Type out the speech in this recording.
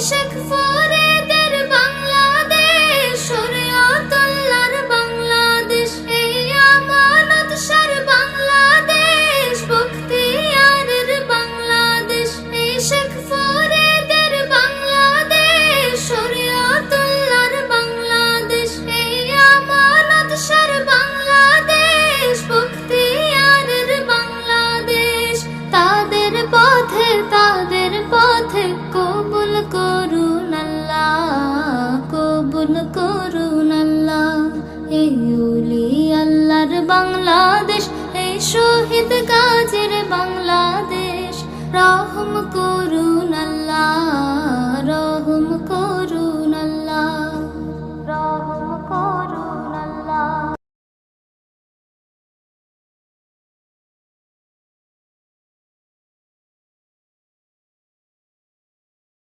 শেখ ফরিদের বাংলাদেশ, শরীয়তুল্লাহর বাংলাদেশ, এই আমানত শার বাংলাদেশ, বখতিয়ারের বাংলাদেশ। এই শেখ ফরিদের বাংলাদেশ, শরীয়তুল্লাহর বাংলাদেশ, এই আমানত শার বাংলাদেশ, বখতিয়ারের বাংলাদেশ। তাদের পথে কবুল করুন আল্লাহ, কবুল করুন আল্লাহ। এই ওলি আল্লাহর বাংলাদেশ, এই শহীদ গাজীর বাংলাদেশ, রহম করুন আল্লাহ।